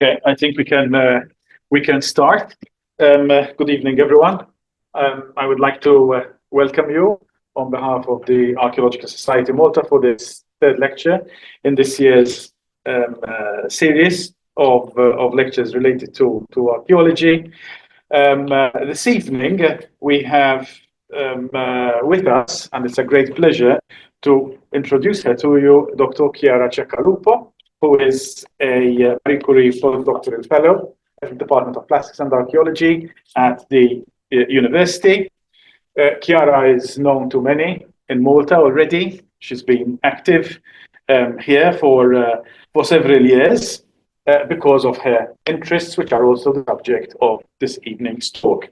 Okay, I think we can start. Good evening, everyone. I would like to welcome you on behalf of the Archaeological Society Malta for this third lecture in this year's series of lectures related to archaeology. This evening we have with us, and it's a great pleasure to introduce her to you, Dr. Chiara Cecalupo, who is a Marie Curie postdoctoral fellow at the Department of Plastics and Archaeology at the university. Chiara is known to many in Malta already. She's been active here for several years because of her interests, which are also the subject of this evening's talk.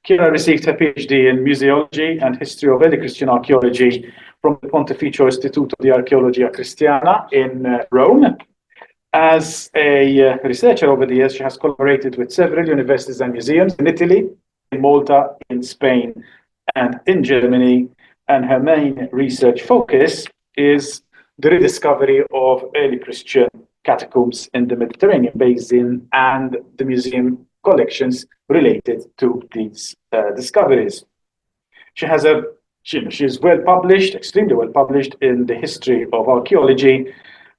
Chiara received her PhD in Museology and History of Early Christian Archaeology from the Pontificio Istituto di Archeologia Cristiana in Rome. As a researcher over the years, she has collaborated with several universities and museums in Italy, in Malta, in Spain, and in Germany. And her main research focus is the rediscovery of early Christian catacombs in the Mediterranean basin and the museum collections related to these discoveries. She is well published, extremely well published in the history of archaeology,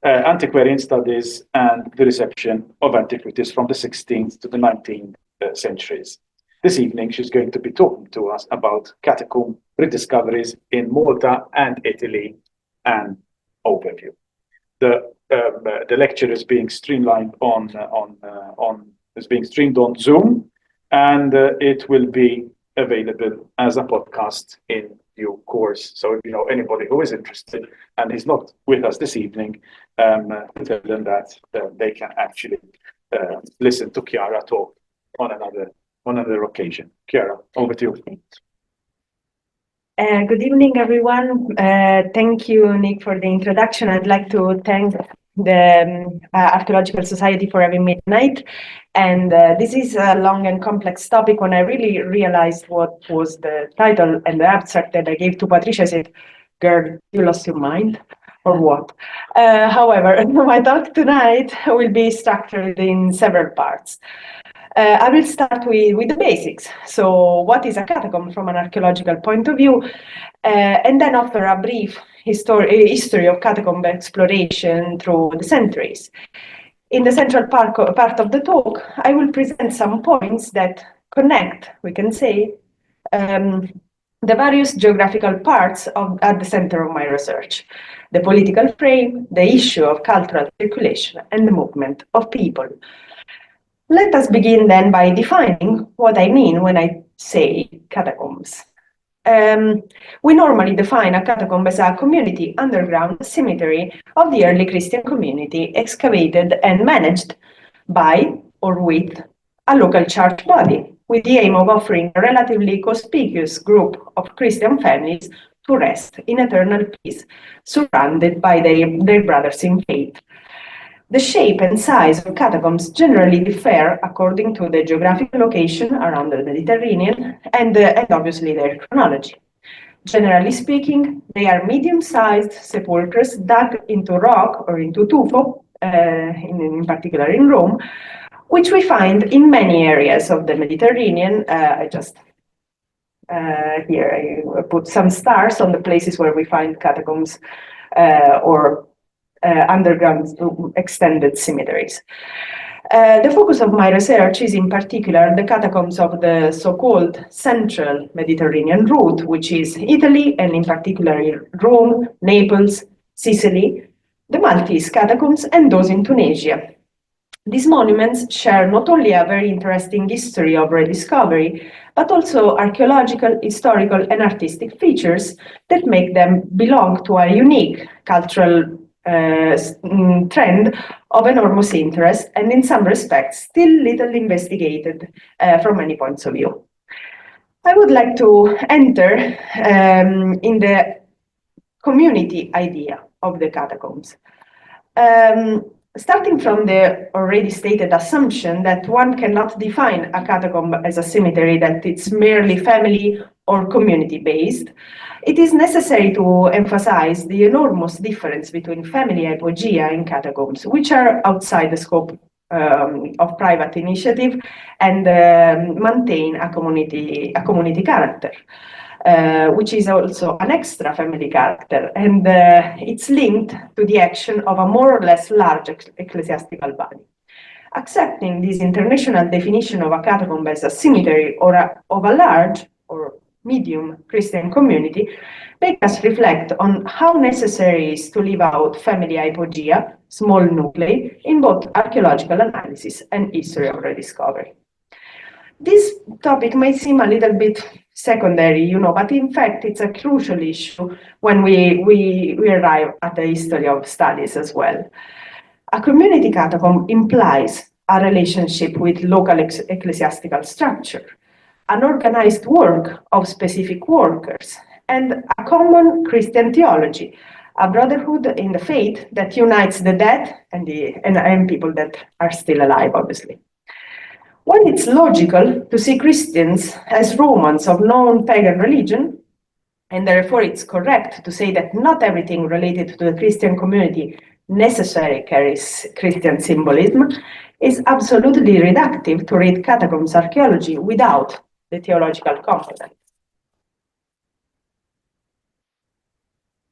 antiquarian studies, and the reception of antiquities from the 16th to the 19th centuries. This evening, she's going to be talking to us about catacomb rediscoveries in Malta and Italy and overview. The lecture is being streamed on Zoom, and it will be available as a podcast in due course. So if you know anybody who is interested and is not with us this evening, tell them that they can actually listen to Chiara talk on another occasion. Chiara, over to you. Good evening, everyone. Thank you, Nick, for the introduction. I'd like to thank the Archaeological Society for having me tonight. And this is a long and complex topic. When I really realized what was the title and the abstract that I gave to Patricia, I said, girl, you lost your mind, or what? However, my talk tonight will be structured in several parts. I will start with the basics. So what is a catacomb from an archaeological point of view? And then offer a brief history of catacomb exploration through the centuries. In the central part of the talk, I will present some points that connect, we can say, the various geographical parts at the center of my research: the political frame, the issue of cultural circulation, and the movement of people. Let us begin then by defining what I mean when I say catacombs. We normally define a catacomb as a community underground cemetery of the early Christian community, excavated and managed by or with a local church body, with the aim of offering a relatively conspicuous group of Christian families to rest in eternal peace, surrounded by their brothers in faith. The shape and size of catacombs generally differ according to the geographical location around the Mediterranean and obviously their chronology. Generally speaking, they are medium-sized sepulchres dug into rock or into tuffo, in particular in Rome, which we find in many areas of the Mediterranean. Here I put some stars on the places where we find catacombs or underground extended cemeteries. The focus of my research is in particular the catacombs of the so-called central Mediterranean route, which is Italy, and in particular Rome, Naples, Sicily, the Maltese catacombs, and those in Tunisia. These monuments share not only a very interesting history of rediscovery, but also archaeological, historical, and artistic features that make them belong to a unique cultural trend of enormous interest, and in some respects still little investigated from many points of view. I would like to enter in the community idea of the catacombs. Starting from the already stated assumption that one cannot define a catacomb as a cemetery, that it's merely family or community-based, it is necessary to emphasize the enormous difference between family hypogaea and catacombs, which are outside the scope of private initiative and maintain a community character, which is also an extra family character, and it's linked to the action of a more or less large ecclesiastical body. Accepting this international definition of a catacomb as a cemetery or of a large or medium Christian community make us reflect on how necessary it is to leave out family hypogea, small nuclei, in both archaeological analysis and history of rediscovery. This topic may seem a little bit secondary, but in fact it's a crucial issue when we arrive at the history of studies as well. A community catacomb implies a relationship with local ecclesiastical structure, an organized work of specific workers, and a common Christian theology, a brotherhood in the faith that unites the dead and people that are still alive, obviously. When it's logical to see Christians as Romans of known pagan religion, and therefore it's correct to say that not everything related to the Christian community necessarily carries Christian symbolism, is absolutely reductive to read catacombs archaeology without the theological component.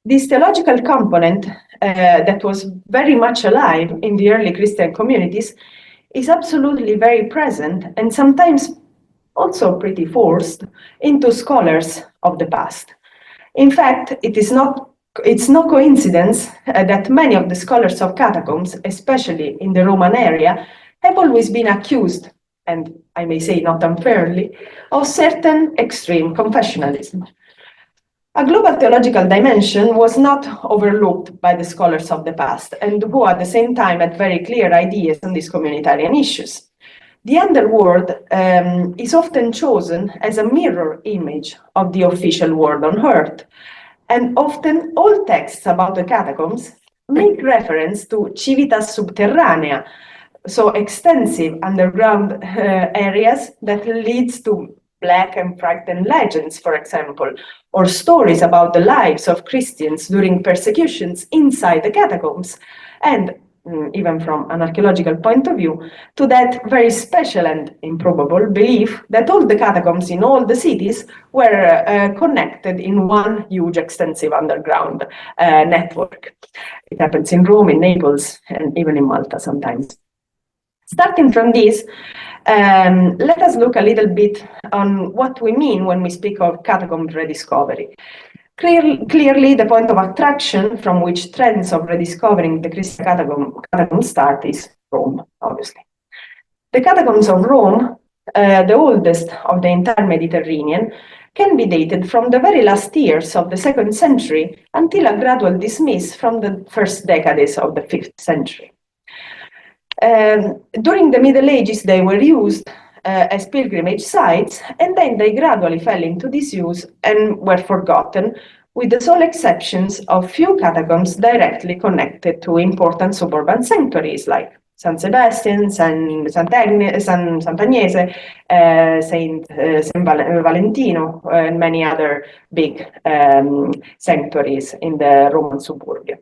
This theological component that was very much alive in the early Christian communities is absolutely very present and sometimes also pretty forced into scholars of the past. In fact, it's no coincidence that many of the scholars of catacombs, especially in the Roman area, have always been accused, and I may say not unfairly, of certain extreme confessionalism. A global theological dimension was not overlooked by the scholars of the past, and who at the same time had very clear ideas on these communitarian issues. The underworld is often chosen as a mirror image of the official world on earth, and often all texts about the catacombs make reference to civitas subterranea, so extensive underground areas that leads to black and frightened legends, for example, or stories about the lives of Christians during persecutions inside the catacombs, and even from an archaeological point of view, to that very special and improbable belief that all the catacombs in all the cities were connected in one huge extensive underground network. It happens in Rome, in Naples, and even in Malta sometimes. Starting from this, let us look a little bit on what we mean when we speak of catacomb rediscovery. Clearly, the point of attraction from which trends of rediscovering the Christian catacomb start is Rome, obviously. The catacombs of Rome, the oldest of the entire Mediterranean, can be dated from the very last years of the 2nd century until a gradual dismiss from the first decades of the 5th century. During the Middle Ages, they were used as pilgrimage sites, and then they gradually fell into disuse and were forgotten, with the sole exceptions of few catacombs directly connected to important suburban sanctuaries like San Sebastian, Sant'Agnese, Saint Valentino, and many other big sanctuaries in the Roman suburbia.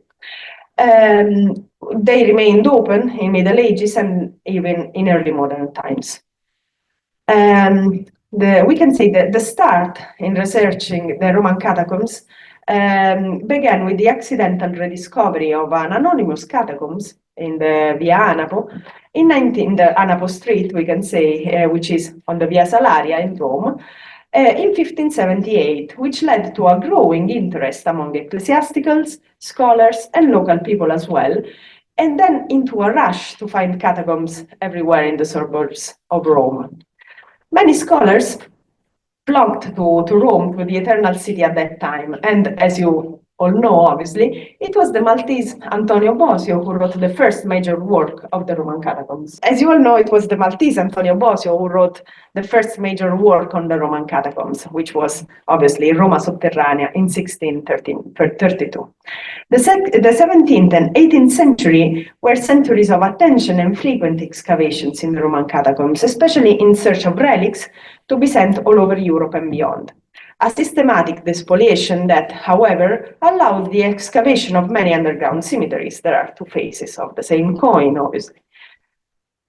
They remained open in Middle Ages and even in early modern times. We can say that the start in researching the Roman catacombs began with the accidental rediscovery of an anonymous catacombs in the Via Anapo, in the Anapo Street, we can say, which is on the Via Salaria in Rome, in 1578, which led to a growing interest among ecclesiasticals, scholars, and local people as well, and then into a rush to find catacombs everywhere in the suburbs of Rome. Many scholars flocked to Rome, to the Eternal City at that time, and as you all know, obviously, it was the Maltese Antonio Bosio who wrote the first major work of the Roman catacombs. As you all know, it was the Maltese Antonio Bosio who wrote the first major work on the Roman catacombs, which was obviously Roma Subterranea in 1632. The 17th and 18th century were centuries of attention and frequent excavations in the Roman catacombs, especially in search of relics to be sent all over Europe and beyond. A systematic despoliation that, however, allowed the excavation of many underground cemeteries. There are two faces of the same coin, obviously.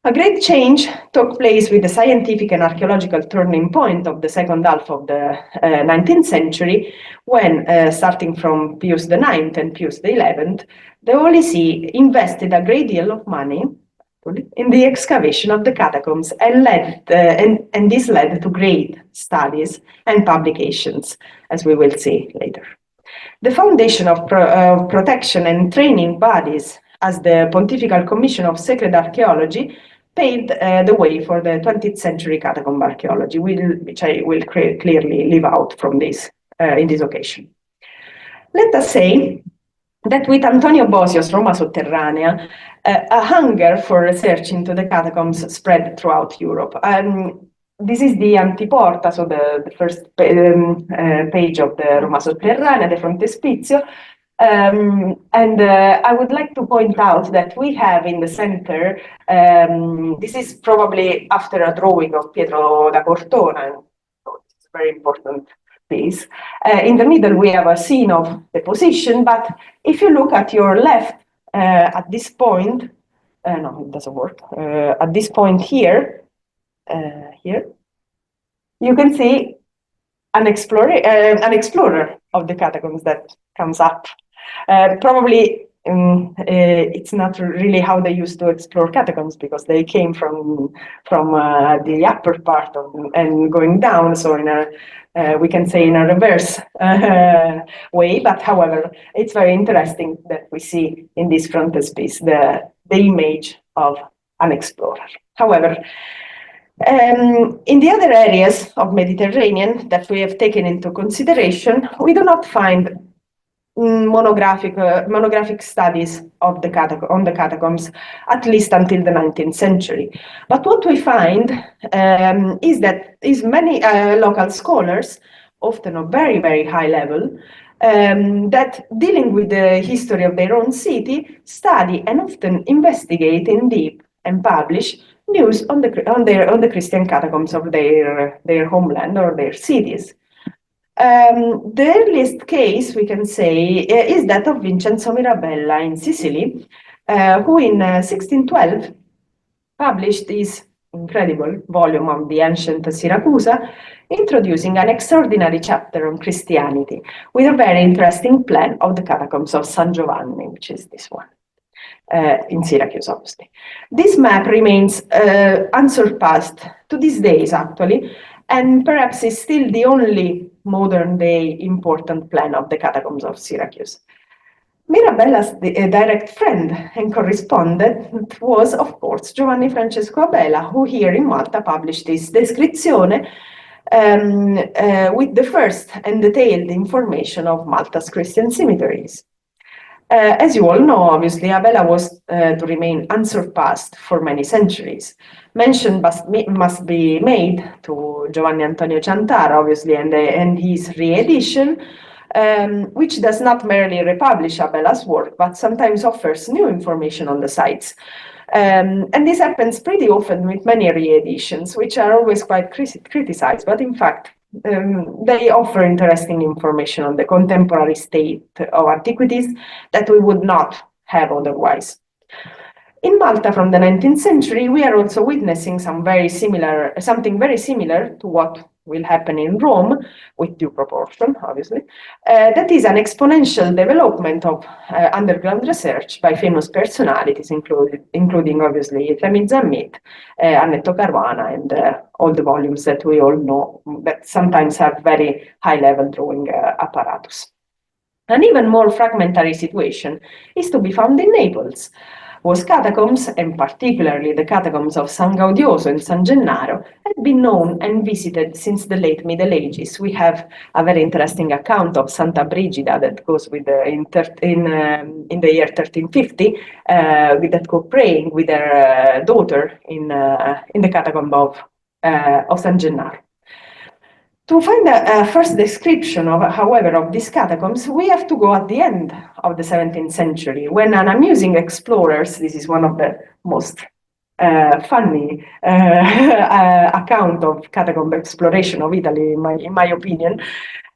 A great change took place with the scientific and archaeological turning point of the second half of the 19th century, when, starting from Pius IX and Pius XI, the Holy See invested a great deal of money in the excavation of the catacombs, and this led to great studies and publications, as we will see later. The foundation of protection and training bodies as the Pontifical Commission of Sacred Archaeology paved the way for the 20th century catacomb archaeology, which I will clearly leave out from this in this occasion. Let us say that with Antonio Bosio's Roma Sotterranea, a hunger for research into the catacombs spread throughout Europe. This is the Antiporta, so the first page of the Roma Sotterranea, the frontespizio. I would like to point out that we have in the center, this is probably after a drawing of Pietro da Cortona, so it's a very important piece. In the middle, we have a scene of the position, but if you look at your left, at this point, no, it doesn't work. At this point here, you can see an explorer of the catacombs that comes up. Probably it's not really how they used to explore catacombs, because they came from the upper part and going down, so in a we can say in a reverse way. But however, it's very interesting that we see in this frontispiece the image of an explorer. However, in the other areas of Mediterranean that we have taken into consideration, we do not find monographic studies of the catacombs, at least until the 19th century. But what we find is many local scholars, often of very, very high level, that dealing with the history of their own city, study and often investigate in deep and publish news on the Christian catacombs of their homeland or their cities. The earliest case, we can say, is that of Vincenzo Mirabella in Sicily, who in 1612 published this incredible volume of the ancient Syracusa, introducing an extraordinary chapter on Christianity, with a very interesting plan of the catacombs of San Giovanni, which is this one, in Syracuse, obviously. This map remains unsurpassed to these days, actually, and perhaps is still the only modern-day important plan of the catacombs of Syracuse. Mirabella's direct friend and correspondent was, of course, Giovanni Francesco Abela, who here in Malta published this Descrizione with the first and detailed information of Malta's Christian cemeteries. As you all know, obviously, Abela was to remain unsurpassed for many centuries. Mention must be made to Giovanni Antonio Ciantara, obviously, and his re-edition, which does not merely republish Abela's work, but sometimes offers new information on the sites. And this happens pretty often with many re-editions, which are always quite criticized, but in fact, they offer interesting information on the contemporary state of antiquities that we would not have otherwise. In Malta from the 19th century, we are also witnessing something very similar to what will happen in Rome, with due proportion, obviously. That is an exponential development of underground research by famous personalities, including obviously Flemming Zammit, Annetto Caruana, and all the volumes that we all know that sometimes have very high-level drawing apparatus. An even more fragmentary situation is to be found in Naples, whose catacombs, and particularly the catacombs of San Gaudioso and San Gennaro, had been known and visited since the late Middle Ages. We have a very interesting account of Santa Brigida that goes with in the year 1350, that go praying with their daughter in the catacomb of San Gennaro. To find a first description however, of these catacombs, we have to go at the end of the 17th century, when an amusing explorer, this is one of the most funny account of catacomb exploration of Italy, in my opinion,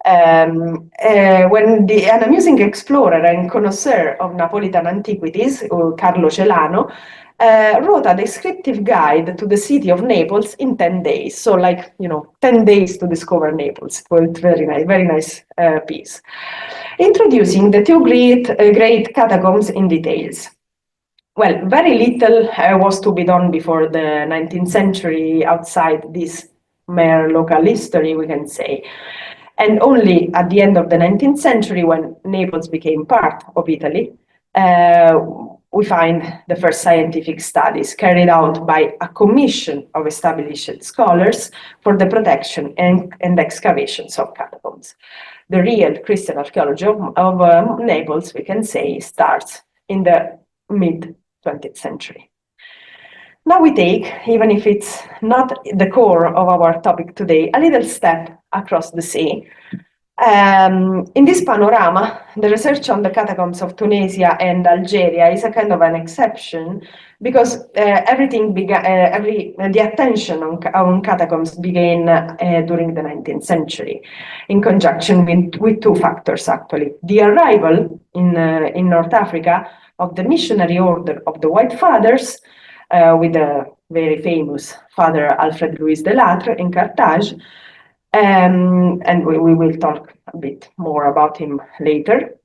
when an amusing explorer and connoisseur of Napolitan antiquities, Carlo Celano, wrote a descriptive guide to the city of Naples in 10 days. So 10 days to discover Naples. It was very nice piece. Introducing the two great catacombs in details. Well, very little was to be done before the 19th century outside this mere local history, we can say. And only at the end of the 19th century, when Naples became part of Italy, we find the first scientific studies carried out by a commission of established scholars for the protection and excavations of catacombs. The real Christian archaeology of Naples, we can say, starts in the mid-20th century. Now we take, even if it's not the core of our topic today, a little step across the sea. In this panorama, the research on the catacombs of Tunisia and Algeria is a kind of an exception because the attention on catacombs began during the 19th century, in conjunction with two factors actually: the arrival in North Africa of the missionary order of the White Fathers, with the very famous Father Alfred Louis de Lattre in Carthage. And we will talk a bit more about him later.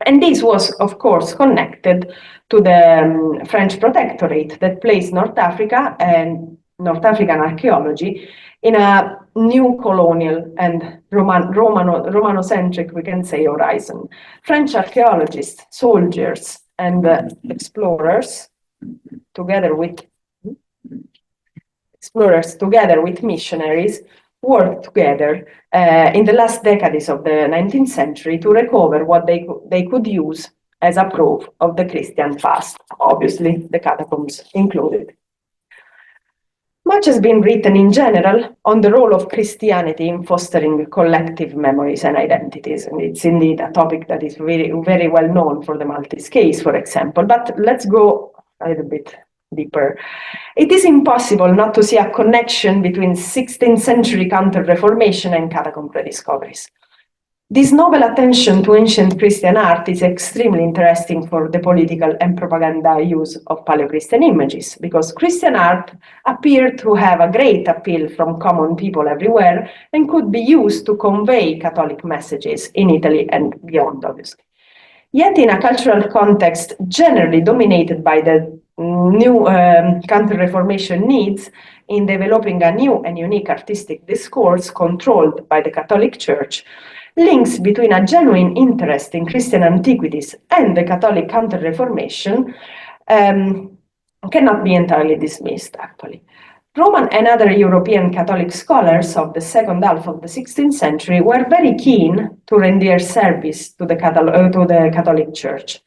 And this was, of course, connected to the French protectorate that placed North Africa and North African archaeology in a new colonial and Romano-centric, we can say, horizon. French archaeologists, soldiers, and explorers, together with missionaries, worked together in the last decades of the 19th century to recover what they could use as a proof of the Christian past, obviously the catacombs included. Much has been written in general on the role of Christianity in fostering collective memories and identities. And it's indeed a topic that is very, very well known for the Maltese case, for example. But let's go a little bit deeper. It is impossible not to see a connection between 16th century Counter-Reformation and catacomb rediscoveries. This novel attention to ancient Christian art is extremely interesting for the political and propaganda use of Paleo-Christian images, because Christian art appeared to have a great appeal from common people everywhere and could be used to convey Catholic messages in Italy and beyond, obviously. Yet in a cultural context generally dominated by the new Counter-Reformation needs in developing a new and unique artistic discourse controlled by the Catholic Church, links between a genuine interest in Christian antiquities and the Catholic Counter-Reformation cannot be entirely dismissed, actually. Roman and other European Catholic scholars of the second half of the 16th century were very keen to render service to the Catholic Church.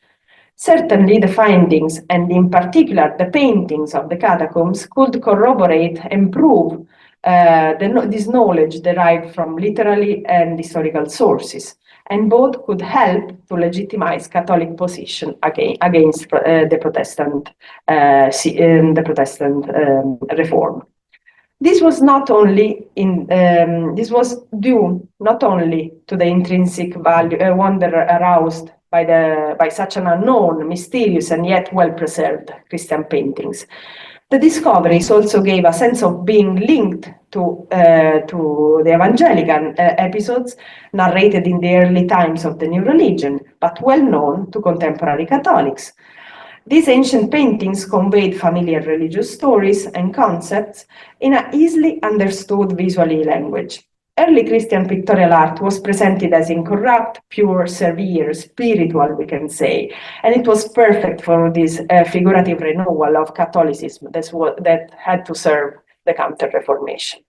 Certainly, the findings, and in particular the paintings of the catacombs, could corroborate and prove this knowledge derived from literary and historical sources, and both could help to legitimize Catholic position against the Protestant reform. This was due not only to the intrinsic wonder aroused by such an unknown, mysterious, and yet well-preserved Christian paintings. The discoveries also gave a sense of being linked to the evangelical episodes narrated in the early times of the new religion, but well known to contemporary Catholics. These ancient paintings conveyed familiar religious stories and concepts in an easily understood visual language. Early Christian pictorial art was presented as incorrupt, pure, severe, spiritual, we can say, and it was perfect for this figurative renewal of Catholicism that had to serve the Counter-Reformation.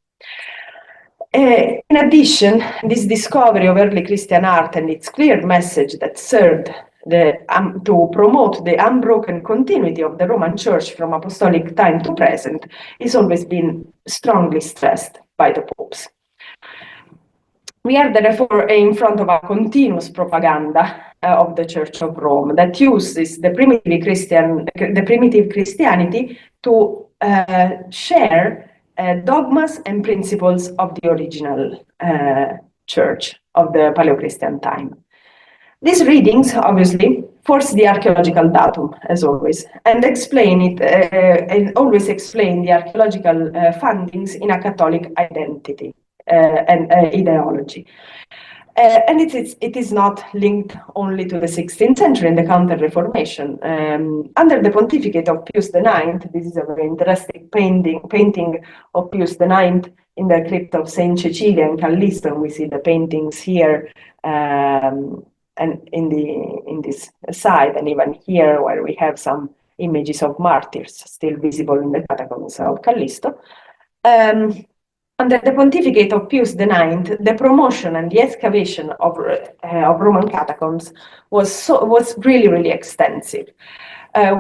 In addition, this discovery of early Christian art and its clear message that served to promote the unbroken continuity of the Roman Church from apostolic time to present is always been strongly stressed by the popes. We are therefore in front of a continuous propaganda of the Church of Rome that uses the primitive Christianity to share dogmas and principles of the original church of the Paleo-Christian time. These readings, obviously, force the archaeological datum, as always, and explain it, and always explain the archaeological findings in a Catholic identity and ideology. And it is not linked only to the 16th century and the Counter-Reformation. Under the pontificate of Pius IX, this is a very interesting painting of Pius IX in the crypt of Saint Cecilia in Callisto. We see the paintings here and in this side, and even here where we have some images of martyrs still visible in the catacombs of Callisto. Under the pontificate of Pius IX, the promotion and the excavation of Roman catacombs was really extensive.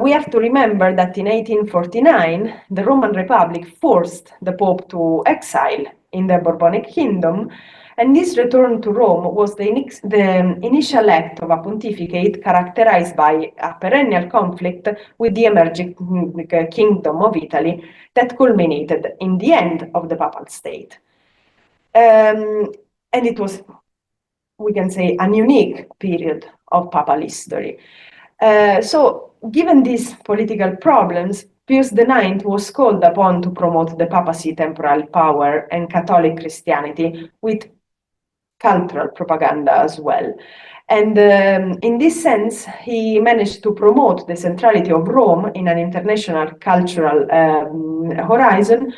We have to remember that in 1849, the Roman Republic forced the Pope to exile in the Bourbonic Kingdom, and this return to Rome was the initial act of a pontificate characterized by a perennial conflict with the emerging Kingdom of Italy that culminated in the end of the Papal State. And it was, we can say, a unique period of Papal history. So, given these political problems, Pius IX was called upon to promote the papacy temporal power and Catholic Christianity with cultural propaganda as well. And in this sense, he managed to promote the centrality of Rome in an international cultural horizon,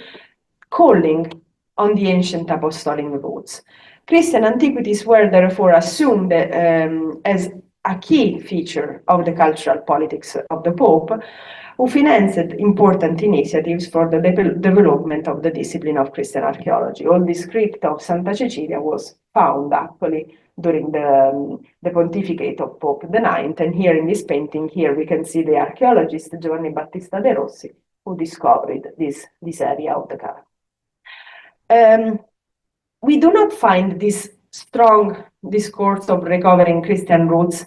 calling on the ancient apostolic roots. Christian antiquities were therefore assumed as a key feature of the cultural politics of the Pope, who financed important initiatives for the development of the discipline of Christian archaeology. All this crypt of Santa Cecilia was found actually during the pontificate of Pope IX, and here in this painting, here we can see the archaeologist Giovanni Battista de Rossi, who discovered this area of the Catacomb. We do not find this strong discourse of recovering Christian roots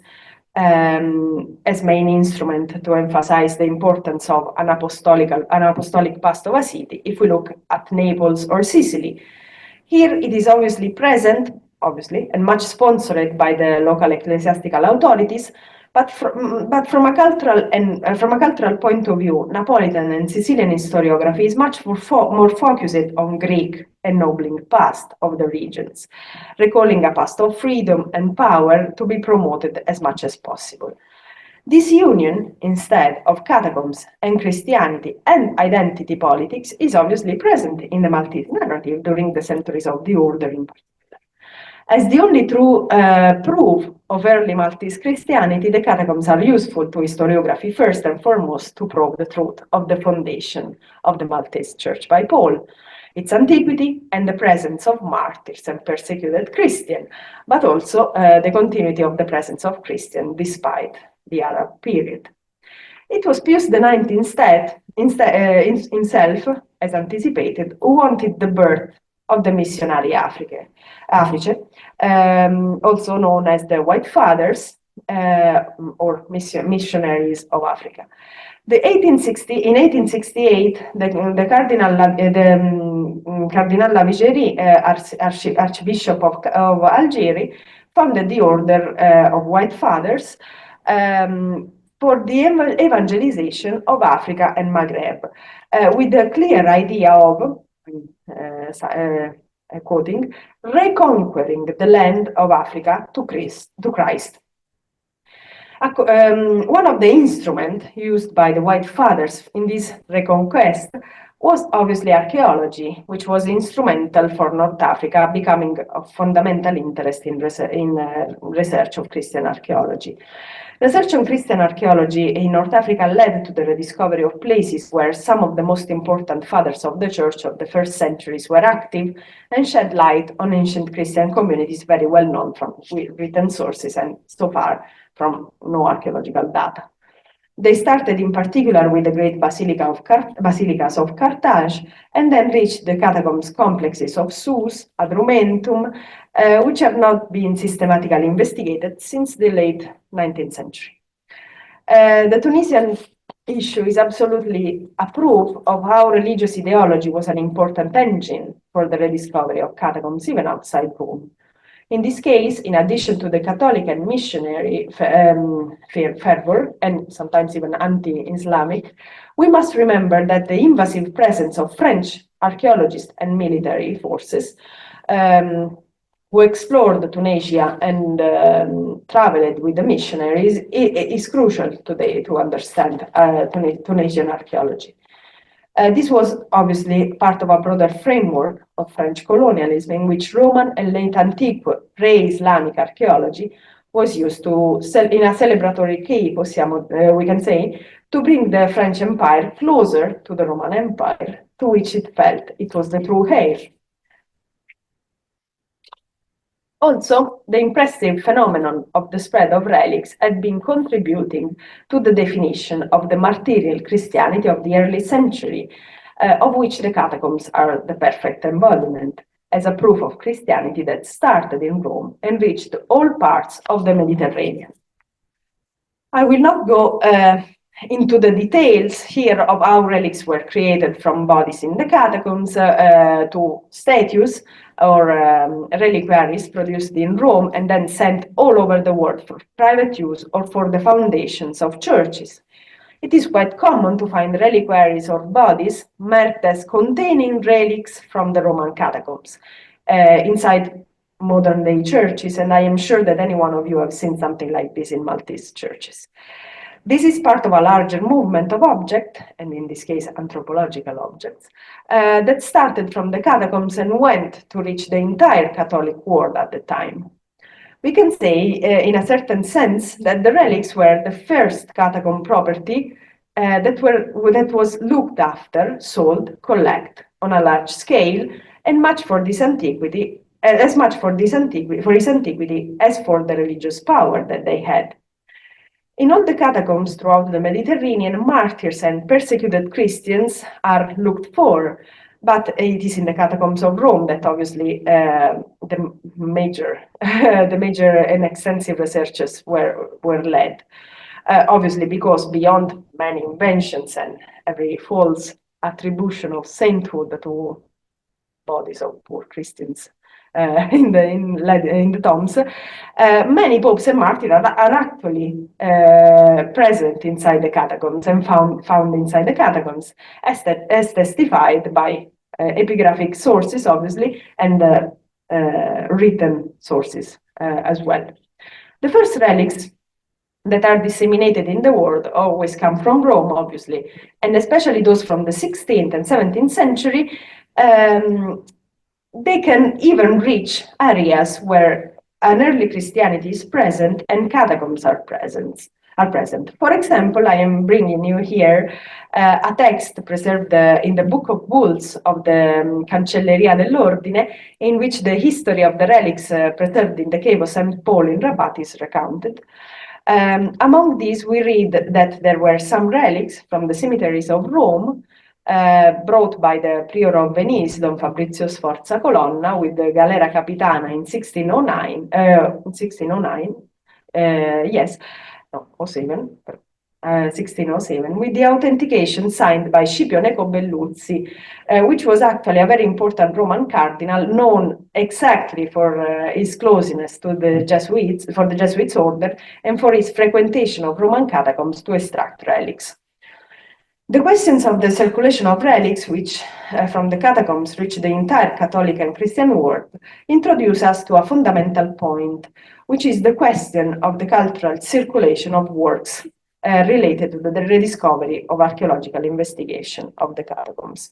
as main instrument to emphasize the importance of an apostolic past of a city if we look at Naples or Sicily. Here it is obviously present, and much sponsored by the local ecclesiastical authorities, but from a cultural point of view, Napolitan and Sicilian historiography is much more focused on Greek ennobling past of the regions, recalling a past of freedom and power to be promoted as much as possible. This union, instead of catacombs and Christianity and identity politics, is obviously present in the Maltese narrative during the centuries of the order in particular. As the only true proof of early Maltese Christianity, the catacombs are useful to historiography first and foremost to prove the truth of the foundation of the Maltese Church by Paul, its antiquity and the presence of martyrs and persecuted Christians, but also the continuity of the presence of Christians despite the Arab period. It was Pius IX himself, as anticipated, who wanted the birth of the missionary Africe, also known as the White Fathers or missionaries of Africa. In 1868, the Cardinal Lavigeri, Archbishop of Algeria, founded the Order of White Fathers for the evangelization of Africa and Maghreb, with a clear idea of, quoting, reconquering the land of Africa to Christ. One of the instruments used by the White Fathers in this reconquest was obviously archaeology, which was instrumental for North Africa becoming of fundamental interest in research of Christian archaeology. Research on Christian archaeology in North Africa led to the rediscovery of places where some of the most important fathers of the Church of the first centuries were active and shed light on ancient Christian communities very well known from written sources and so far from no archaeological data. They started in particular with the great basilicas of Carthage and then reached the catacombs complexes of Sus, Adrumentum, which have not been systematically investigated since the late 19th century. The Tunisian issue is absolutely a proof of how religious ideology was an important engine for the rediscovery of catacombs even outside Rome. In this case, in addition to the Catholic and missionary fervor, and sometimes even anti-Islamic, we must remember that the invasive presence of French archaeologists and military forces who explored Tunisia and traveled with the missionaries is crucial today to understand Tunisian archaeology. This was obviously part of a broader framework of French colonialism in which Roman and late antique pre-Islamic archaeology was used to, in a celebratory key, we can say, to bring the French Empire closer to the Roman Empire, to which it felt it was the true heir. Also, the impressive phenomenon of the spread of relics had been contributing to the definition of the martyrial Christianity of the early century, of which the catacombs are the perfect embodiment, as a proof of Christianity that started in Rome and reached all parts of the Mediterranean. I will not go into the details here of how relics were created, from bodies in the catacombs to statues or reliquaries produced in Rome and then sent all over the world for private use or for the foundations of churches. It is quite common to find reliquaries or bodies marked as containing relics from the Roman catacombs inside modern-day churches, and I am sure that any one of you have seen something like this in Maltese churches. This is part of a larger movement of objects, and in this case, anthropological objects, that started from the catacombs and went to reach the entire Catholic world at the time. We can say, in a certain sense, that the relics were the first catacomb property that was looked after, sold, collected on a large scale, and much for this antiquity, as much for its antiquity as for the religious power that they had. In all the catacombs throughout the Mediterranean, martyrs and persecuted Christians are looked for, but it is in the catacombs of Rome that obviously the major and extensive researches were led. Obviously, because beyond many inventions and every false attribution of sainthood to bodies of poor Christians in the tombs, many popes and martyrs are actually present inside the catacombs and found inside the catacombs, as testified by epigraphic sources, obviously, and written sources as well. The first relics that are disseminated in the world always come from Rome, obviously, and especially those from the 16th and 17th century. They can even reach areas where an early Christianity is present and catacombs are present. For example, I am bringing you here a text preserved in the Book of Bulls of the Cancelleria dell'Ordine, in which the history of the relics preserved in the cave of St. Paul in Rabat is recounted. Among these, we read that there were some relics from the cemeteries of Rome, brought by the prior of Venice, Don Fabrizio Sforza Colonna, with the Galera Capitana in 1609, yes, no, 1607, with the authentication signed by Scipione Cobelluzzi, which was actually a very important Roman cardinal, known exactly for his closeness to the Jesuits, for the Jesuits order, and for his frequentation of Roman catacombs to extract relics. The questions of the circulation of relics, which from the catacombs reach the entire Catholic and Christian world, introduce us to a fundamental point, which is the question of the cultural circulation of works related to the rediscovery of archaeological investigation of the catacombs.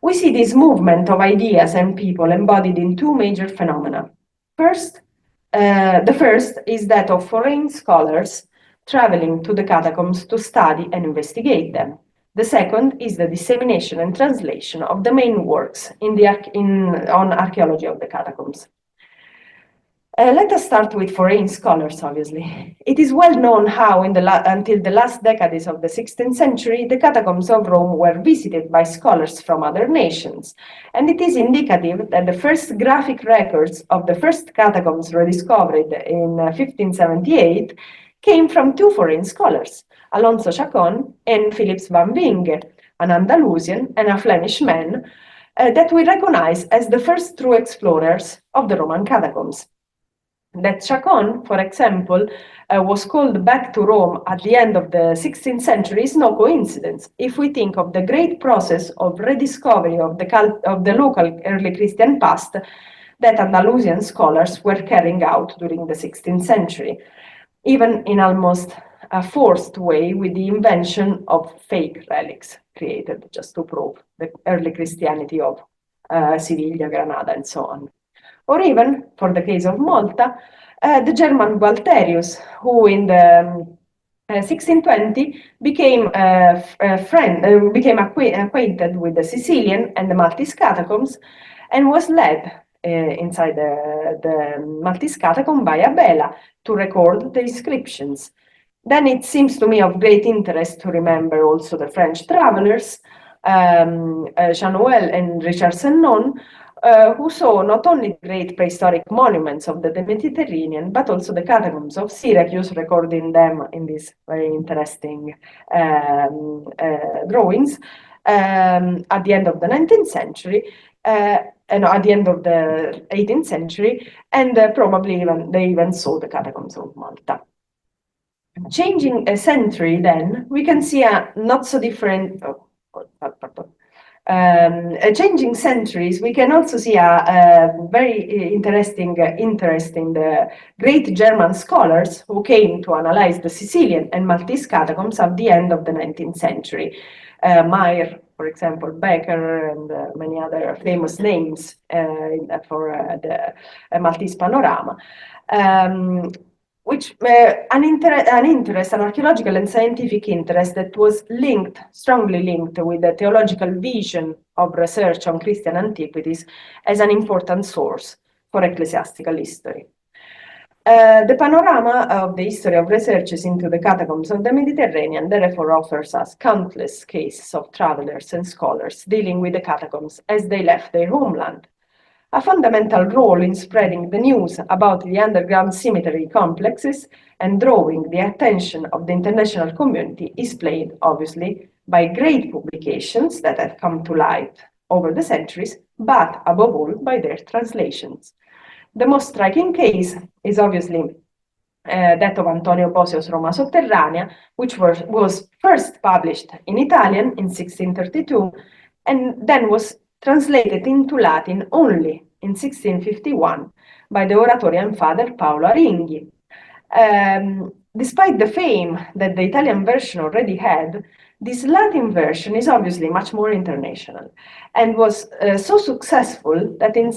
We see this movement of ideas and people embodied in two major phenomena. The first is that of foreign scholars traveling to the catacombs to study and investigate them. The second is the dissemination and translation of the main works on archaeology of the catacombs. Let us start with foreign scholars, obviously. It is well known how, until the last decades of the 16th century, the catacombs of Rome were visited by scholars from other nations. And it is indicative that the first graphic records of the first catacombs rediscovered in 1578 came from two foreign scholars, Alonso Chacon and Philips van Winge, an Andalusian and a Flemish man, that we recognize as the first true explorers of the Roman catacombs. That Chacon, for example, was called back to Rome at the end of the 16th century is no coincidence if we think of the great process of rediscovery of the local early Christian past that Andalusian scholars were carrying out during the 16th century, even in almost a forced way with the invention of fake relics created just to prove the early Christianity of Sevilla, Granada, and so on. Or even, for the case of Malta, the German Gualterius, who in the 1620 became acquainted with the Sicilian and the Maltese catacombs and was led inside the Maltese catacomb by Abela to record the inscriptions. Then it seems to me of great interest to remember also the French travelers, Jean Nouvel and Richard Sennon, who saw not only great prehistoric monuments of the Mediterranean, but also the catacombs of Syracuse, recording them in these very interesting drawings at the end of the 19th century, and at the end of the 18th century, and probably they even saw the catacombs of Malta. Changing a century, then, we can see a not so different. Changing centuries, we can also see a very interesting interest in the great German scholars who came to analyze the Sicilian and Maltese catacombs at the end of the 19th century. Meyer, for example, Becker, and many other famous names for the Maltese panorama. Which an archaeological and scientific interest that was strongly linked with the theological vision of research on Christian antiquities as an important source for ecclesiastical history. The panorama of the history of researches into the catacombs of the Mediterranean therefore offers us countless cases of travelers and scholars dealing with the catacombs as they left their homeland. A fundamental role in spreading the news about the underground cemetery complexes and drawing the attention of the international community is played, obviously, by great publications that have come to light over the centuries, but above all by their translations. The most striking case is obviously that of Antonio Bosio's Roma Sotterranea, which was first published in Italian in 1632 and then was translated into Latin only in 1651 by the Oratorian father Paolo Aringhi. Despite the fame that the Italian version already had, this Latin version is obviously much more international and was so successful that in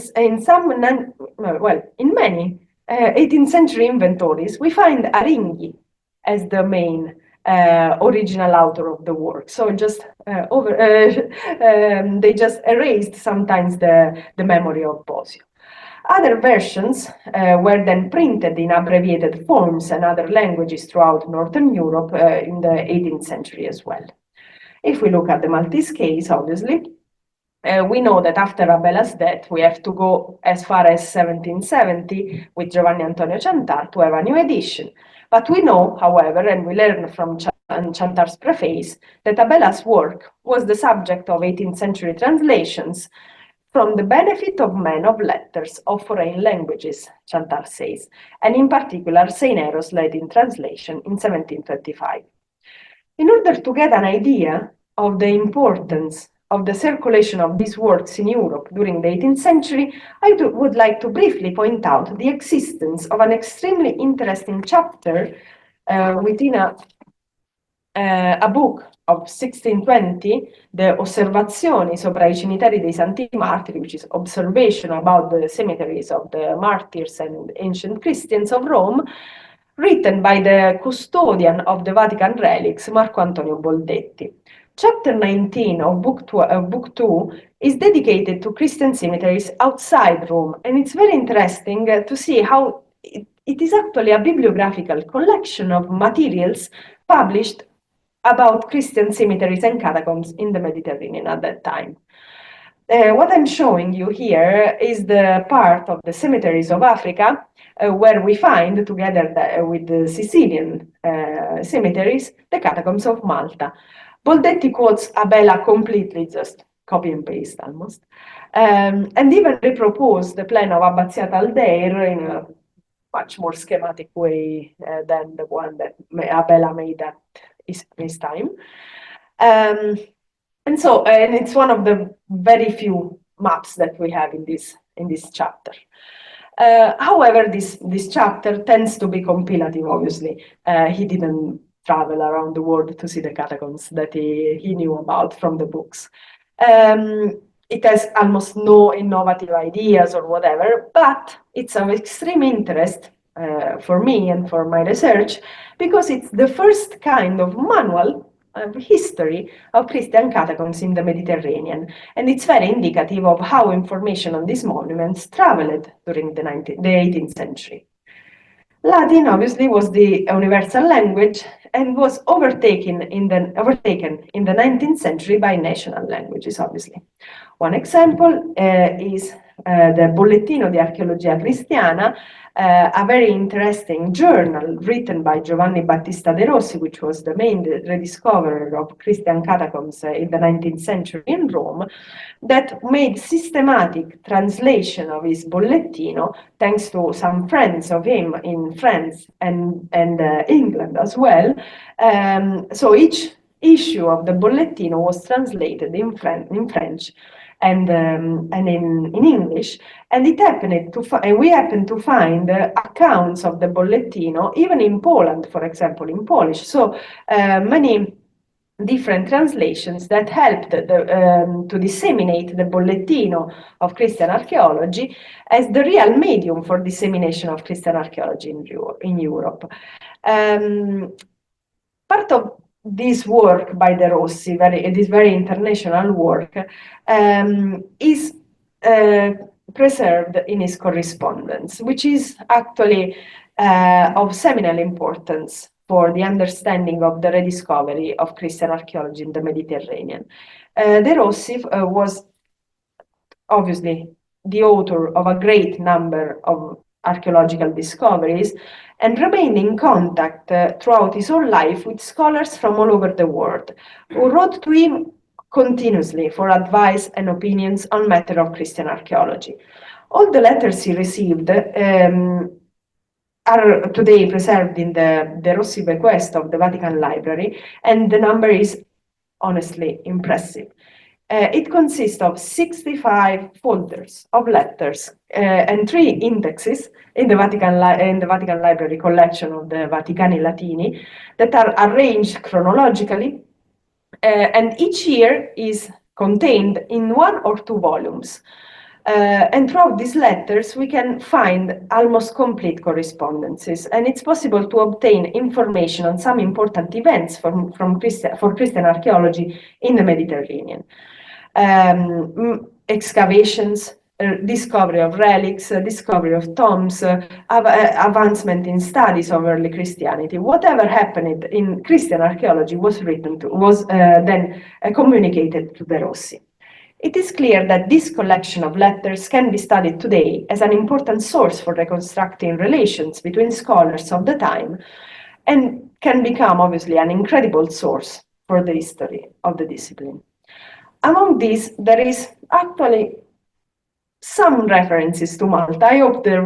many 18th century inventories, we find Aringhi as the main original author of the work. So just they just erased sometimes the memory of Bosio. Other versions were then printed in abbreviated forms and other languages throughout Northern Europe in the 18th century as well. If we look at the Maltese case, obviously, we know that after Abela's death, we have to go as far as 1770 with Giovanni Antonio Ciantar to have a new edition. But we know, however, and we learn from Ciantar's preface, that Abela's work was the subject of 18th century translations from the benefit of men of letters of foreign languages, Ciantar says, and in particular St. Eros Latin translation in 1725. In order to get an idea of the importance of the circulation of these works in Europe during the 18th century, I would like to briefly point out the existence of an extremely interesting chapter within a book of 1620, the Osservazioni sopra i cimiteri dei Santi Martiri, which is observation about the cemeteries of the martyrs and ancient Christians of Rome, written by the custodian of the Vatican relics, Marco Antonio Boldetti. Chapter 19 of book 2 is dedicated to Christian cemeteries outside Rome, and it's very interesting to see how it is actually a bibliographical collection of materials published about Christian cemeteries and catacombs in the Mediterranean at that time. What I'm showing you here is the part of the cemeteries of Africa where we find, together with the Sicilian cemeteries, the catacombs of Malta. Boldetti quotes Abela completely, just copy and paste almost, and even repropose the plan of Abbaziata Aldeir in a much more schematic way than the one that Abela made at his time. And it's one of the very few maps that we have in this chapter. However, this chapter tends to be compilative, obviously. He didn't travel around the world to see the catacombs that he knew about from the books. It has almost no innovative ideas or whatever, but it's of extreme interest for me and for my research because it's the first kind of manual history of Christian catacombs in the Mediterranean, and it's very indicative of how information on these monuments traveled during the 18th century. Latin obviously was the universal language and was overtaken in the 19th century by national languages, obviously. One example is the Bollettino di Archeologia Cristiana, a very interesting journal written by Giovanni Battista de Rossi, which was the main rediscoverer of Christian catacombs in the 19th century in Rome, that made systematic translation of his Bollettino, thanks to some friends of him in France and England as well. So each issue of the Bollettino was translated in French and in English, and we happened to find accounts of the Bollettino even in Poland, for example, in Polish. So many different translations that helped to disseminate the Bollettino of Christian archaeology as the real medium for dissemination of Christian archaeology in Europe. Part of this work by De Rossi, this very international work, is preserved in his correspondence, which is actually of seminal importance for the understanding of the rediscovery of Christian archaeology in the Mediterranean. De Rossi was obviously the author of a great number of archaeological discoveries and remained in contact throughout his whole life with scholars from all over the world who wrote to him continuously for advice and opinions on matters of Christian archaeology. All the letters he received are today preserved in the De Rossi bequest of the Vatican Library, and the number is honestly impressive. It consists of 65 folders of letters and 3 indexes in the Vatican Library collection of the Vaticani Latini that are arranged chronologically, and each year is contained in 1 or 2 volumes. And throughout these letters, we can find almost complete correspondences, and it's possible to obtain information on some important events for Christian archaeology in the Mediterranean. Excavations, discovery of relics, discovery of tombs, advancement in studies of early Christianity. Whatever happened in Christian archaeology was then communicated to De Rossi. It is clear that this collection of letters can be studied today as an important source for reconstructing relations between scholars of the time, and can become obviously an incredible source for the history of the discipline. Among these, there is actually some references to Malta. I hope there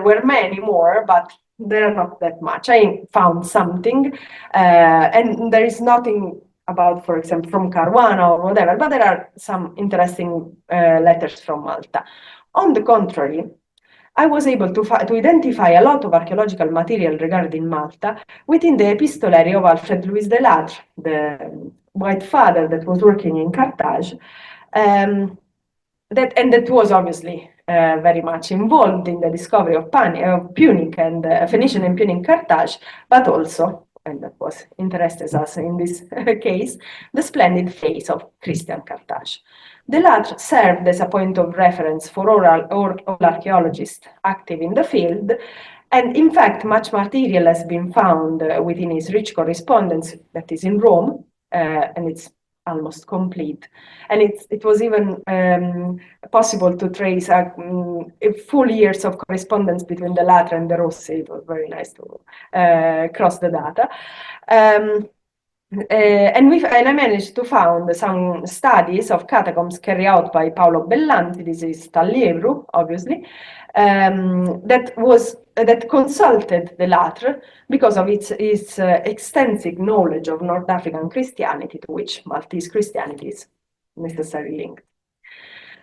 were many more, but there are not that much. I found something, and there is nothing about, for example, from Caruana or whatever, but there are some interesting letters from Malta. On the contrary, I was able to identify a lot of archaeological material regarding Malta within the epistolary of Alfred Louis de Lattre, the White Father that was working in Carthage, that was obviously very much involved in the discovery of Punic and Phoenician and Punic Carthage, but also, and that was interested us in this case, the splendid face of Christian Carthage. De Lattre served as a point of reference for all archaeologists active in the field, and in fact, much material has been found within his rich correspondence that is in Rome, and it's almost complete. And it was even possible to trace full years of correspondence between De Lattre and De Rossi. It was very nice to cross the data. and I managed to found some studies of catacombs carried out by Paolo Bellanti. This is Tagliebru, obviously, that consulted the latter because of its extensive knowledge of North African Christianity, to which Maltese Christianity is necessarily linked.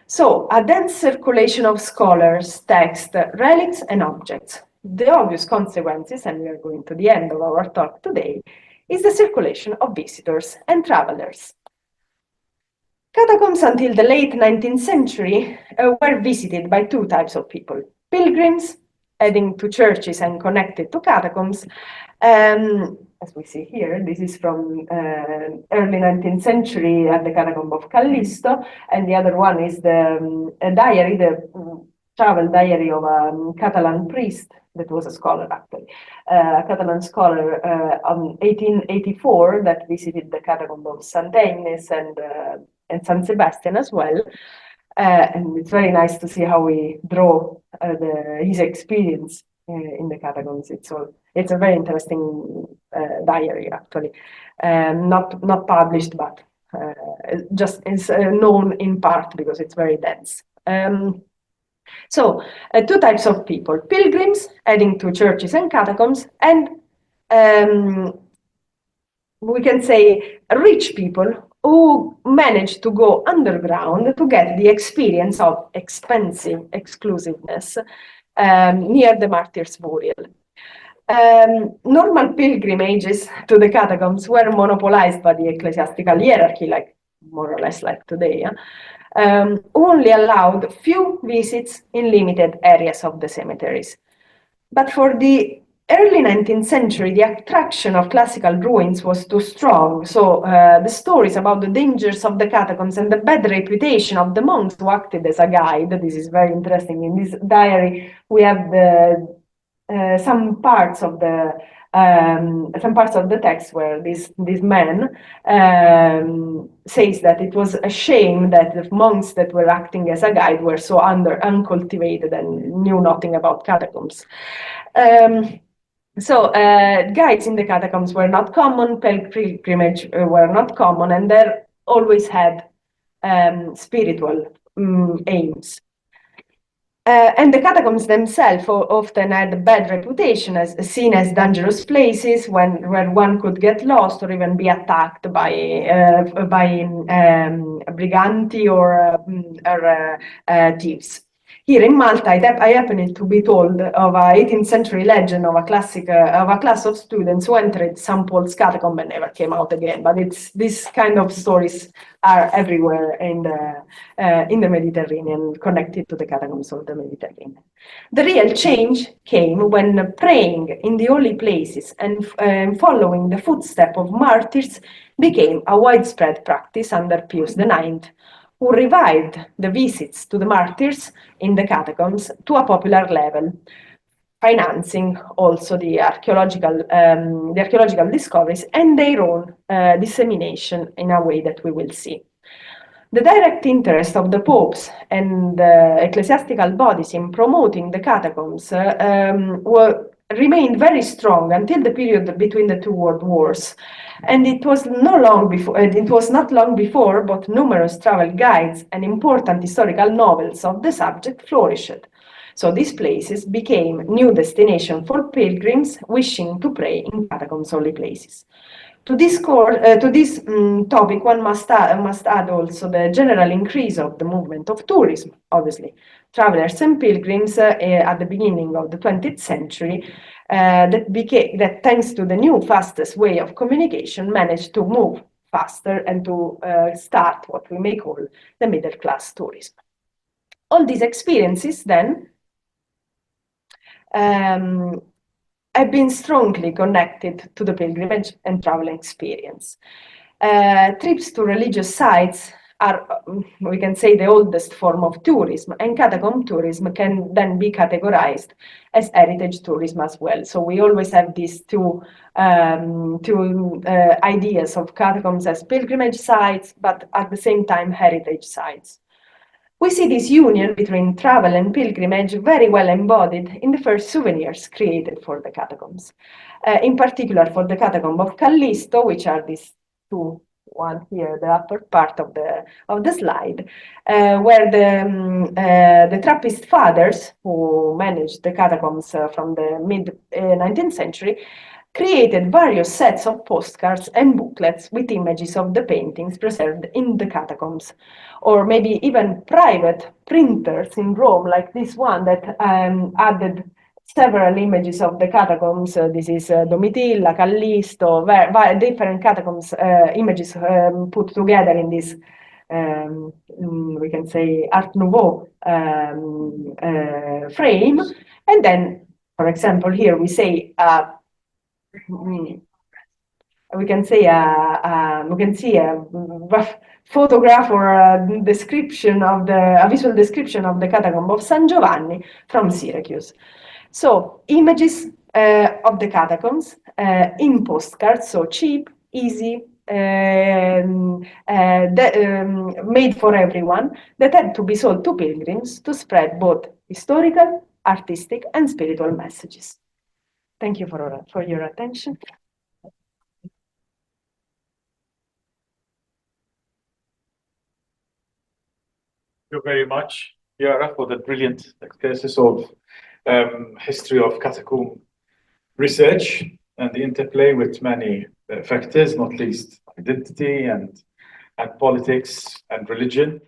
So, a dense circulation of scholars, texts, relics, and objects. The obvious consequences, and we are going to the end of our talk today, is the circulation of visitors and travelers. Catacombs until the late 19th century were visited by two types of people: pilgrims, heading to churches and connected to catacombs. As we see here, this is from early 19th century at the Catacomb of Callisto, and the other one is the diary, the travel diary of a Catalan priest that was a scholar, actually, a Catalan scholar on 1884 that visited the Catacomb of St. Agnes and San Sebastian as well. And it's very nice to see how we draw his experience in the catacombs. It's a very interesting diary, actually, not published, but just is known in part because it's very dense. So, two types of people: pilgrims heading to churches and catacombs, and we can say rich people who managed to go underground to get the experience of expensive exclusiveness near the martyr's burial. Normal pilgrimages to the catacombs were monopolized by the ecclesiastical hierarchy, like more or less like today, only allowed few visits in limited areas of the cemeteries. But for the early 19th century, the attraction of classical ruins was too strong. So the stories about the dangers of the catacombs and the bad reputation of the monks who acted as a guide, this is very interesting. In this diary, we have some parts of the text where this man says that it was a shame that the monks that were acting as a guide were so uncultivated and knew nothing about catacombs. So guides in the catacombs were not common, pilgrimage were not common, and they always had spiritual aims. And the catacombs themselves often had a bad reputation, as seen as dangerous places where one could get lost or even be attacked by briganti or thieves. Here in Malta, I happened to be told of an 18th century legend of a class of students who entered St. Paul's catacomb and never came out again. But these kind of stories are everywhere in the Mediterranean, connected to the catacombs of the Mediterranean. The real change came when praying in the holy places and following the footsteps of martyrs became a widespread practice under Pius IX, who revived the visits to the martyrs in the catacombs to a popular level, financing also the archaeological discoveries and their own dissemination in a way that we will see. The direct interest of the popes and ecclesiastical bodies in promoting the catacombs remained very strong until the period between the two world wars, and it was not long before, but numerous travel guides and important historical novels of the subject flourished. So these places became new destinations for pilgrims wishing to pray in catacombs holy places. To this topic, one must add also the general increase of the movement of tourism, obviously. Travelers and pilgrims at the beginning of the 20th century, that thanks to the new fastest way of communication, managed to move faster and to start what we may call the middle class tourism. All these experiences then have been strongly connected to the pilgrimage and travel experience. Trips to religious sites are, we can say, the oldest form of tourism, and catacomb tourism can then be categorized as heritage tourism as well. So we always have these two ideas of catacombs as pilgrimage sites, but at the same time heritage sites. We see this union between travel and pilgrimage very well embodied in the first souvenirs created for the catacombs. In particular for the catacomb of Callisto, which are these two, one here, the upper part of the slide, where the Trappist fathers who managed the catacombs from the mid 19th century created various sets of postcards and booklets with images of the paintings preserved in the catacombs, or maybe even private printers in Rome, like this one that added several images of the catacombs. This is Domitilla, Callisto, different catacombs images put together in this, we can say, Art Nouveau frame. And then, for example, here we say, we can see a rough photograph or a description of a visual description of the catacomb of San Giovanni from Syracuse. So images of the catacombs in postcards, so cheap, easy, made for everyone, that had to be sold to pilgrims to spread both historical, artistic, and spiritual messages. Thank you for your attention. Thank you very much, Chiara, for the brilliant excursus of history of catacomb research and the interplay with many factors, not least identity and politics and religion.